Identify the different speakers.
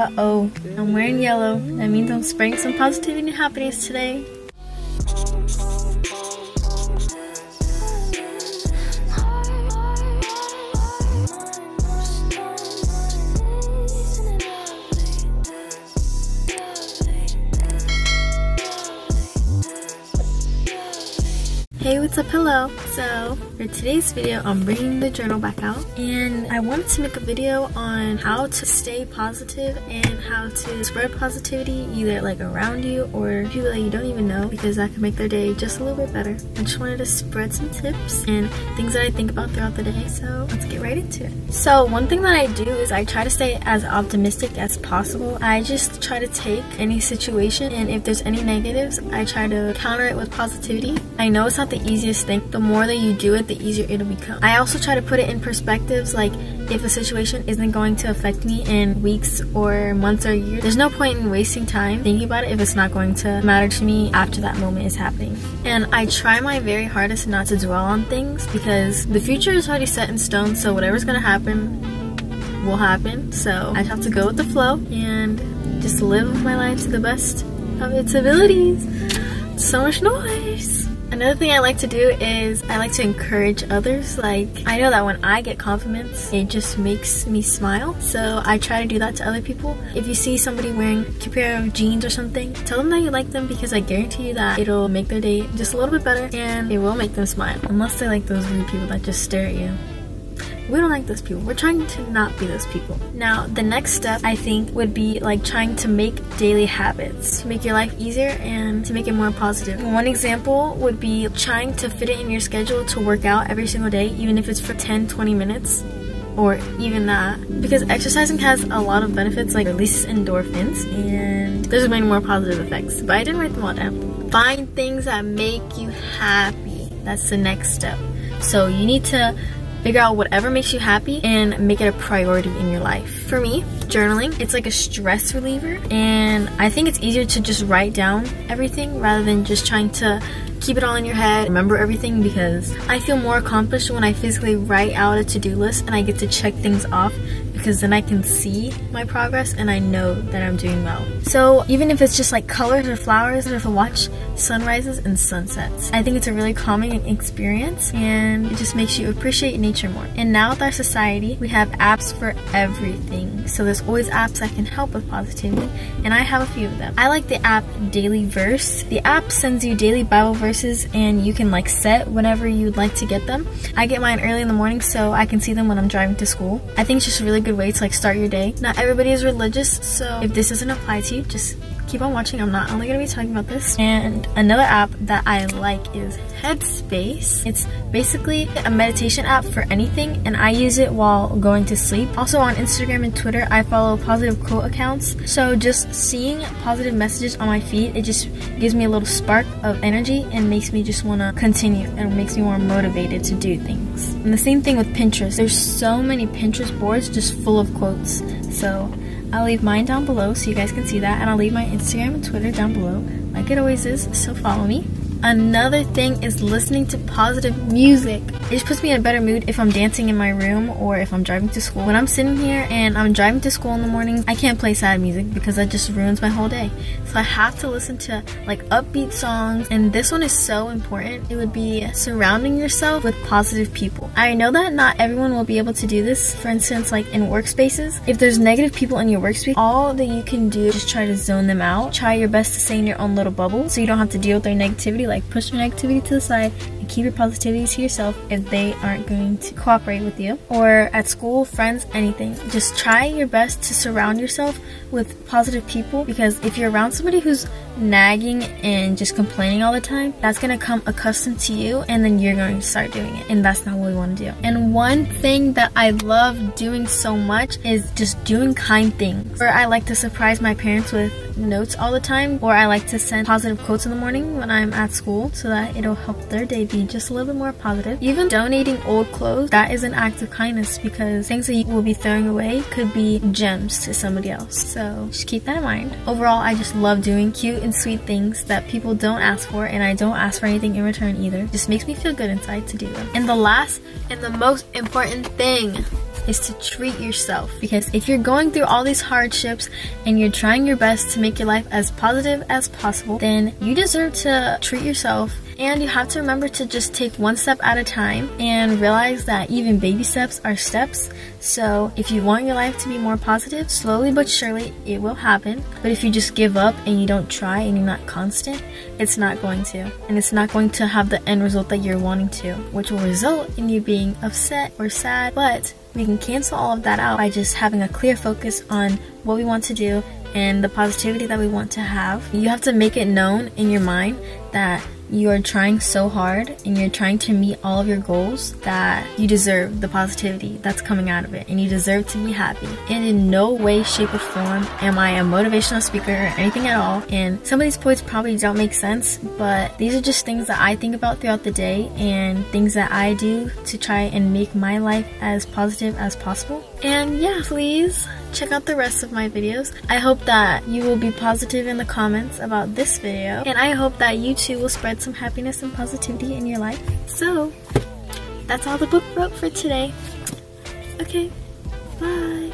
Speaker 1: Uh-oh, I'm wearing yellow. That means I'm spreading some positivity and happiness today. Hey, what's up? Hello. So for today's video, I'm bringing the journal back out, and I wanted to make a video on how to stay positive and how to spread positivity either like around you or people that you don't even know, because that can make their day just a little bit better. I just wanted to spread some tips and things that I think about throughout the day, so let's get right into it. So one thing that I do is I try to stay as optimistic as possible. I just try to take any situation, and if there's any negatives, I try to counter it with positivity. I know it's not the easiest thing. The more that you do it, the easier it'll become. I also try to put it in perspectives, like if a situation isn't going to affect me in weeks or months or years, there's no point in wasting time thinking about it if it's not going to matter to me after that moment is happening. And I try my very hardest not to dwell on things, because the future is already set in stone, so whatever's gonna happen will happen. So I have to go with the flow and just live my life to the best of its abilities. So much noise. Another thing I like to do is I like to encourage others. Like, I know that when I get compliments, it just makes me smile. So I try to do that to other people. If you see somebody wearing a pair of jeans or something, tell them that you like them, because I guarantee you that it'll make their day just a little bit better and it will make them smile. Unless they like those rude people that just stare at you. We don't like those people. We're trying to not be those people. Now, the next step I think would be like trying to make daily habits to make your life easier and to make it more positive. One example would be trying to fit it in your schedule to work out every single day, even if it's for 10-20 minutes or even that, because exercising has a lot of benefits, like releases endorphins, and there's many more positive effects, but I didn't write them all down. Find things that make you happy. That's the next step. So you need to figure out whatever makes you happy and make it a priority in your life. For me, journaling, it's like a stress reliever, and I think it's easier to just write down everything rather than just trying to keep it all in your head, remember everything, because I feel more accomplished when I physically write out a to-do list and I get to check things off, because then I can see my progress and I know that I'm doing well. So even if it's just like colors or flowers, or if I watch sunrises and sunsets, I think it's a really calming experience, and it just makes you appreciate nature more. And now with our society, we have apps for everything. So there's always apps that can help with positivity, and I have a few of them. I like the app Daily Verse. The app sends you daily Bible verses, and you can like set whenever you'd like to get them. I get mine early in the morning so I can see them when I'm driving to school. I think it's just a really good way to like start your day. Not everybody is religious, so if this doesn't apply to you, just keep on watching. I'm not only going to be talking about this. And another app that I like is Headspace. It's basically a meditation app for anything, and I use it while going to sleep. Also on Instagram and Twitter, I follow positive quote accounts. So just seeing positive messages on my feed, it just gives me a little spark of energy and makes me just want to continue, and makes me more motivated to do things. And the same thing with Pinterest. There's so many Pinterest boards just full of quotes. So I'll leave mine down below so you guys can see that, and I'll leave my Instagram and Twitter down below like it always is, so follow me. Another thing is listening to positive music. It just puts me in a better mood if I'm dancing in my room or if I'm driving to school. When I'm sitting here and I'm driving to school in the morning, I can't play sad music because that just ruins my whole day. So I have to listen to like upbeat songs, and this one is so important. It would be surrounding yourself with positive people. I know that not everyone will be able to do this. For instance, like in workspaces, if there's negative people in your workspace, all that you can do is just try to zone them out. Try your best to stay in your own little bubble so you don't have to deal with their negativity. Like push their negativity to the side and keep your positivity to yourself if they aren't going to cooperate with you. Or at school, friends, anything. Just try your best to surround yourself with positive people, because if you're around somebody who's nagging and just complaining all the time, that's going to come accustomed to you, and then you're going to start doing it, and that's not what we want to do. And one thing that I love doing so much is just doing kind things. Or I like to surprise my parents with notes all the time, or I like to send positive quotes in the morning when I'm at school so that it'll help their day be just a little bit more positive. Even donating old clothes, that is an act of kindness, because things that you will be throwing away could be gems to somebody else. So just keep that in mind. Overall, I just love doing cute and sweet things that people don't ask for, and I don't ask for anything in return either. It just makes me feel good inside to do them. And the last and the most important thing, is to treat yourself. Because if you're going through all these hardships and you're trying your best to make your life as positive as possible, then you deserve to treat yourself. And you have to remember to just take one step at a time and realize that even baby steps are steps. So if you want your life to be more positive, slowly but surely it will happen. But if you just give up and you don't try and you're not constant, it's not going to. And it's not going to have the end result that you're wanting to, which will result in you being upset or sad. But we can cancel all of that out by just having a clear focus on what we want to do and the positivity that we want to have. You have to make it known in your mind that you are trying so hard and you're trying to meet all of your goals that you deserve the positivity that's coming out of it, and you deserve to be happy. And in no way, shape, or form am I a motivational speaker or anything at all, and some of these points probably don't make sense, but these are just things that I think about throughout the day and things that I do to try and make my life as positive as possible. And yeah, please check out the rest of my videos. I hope that you will be positive in the comments about this video, and I hope that you too will spread some happiness and positivity in your life. So that's all the book wrote for today. Okay, bye.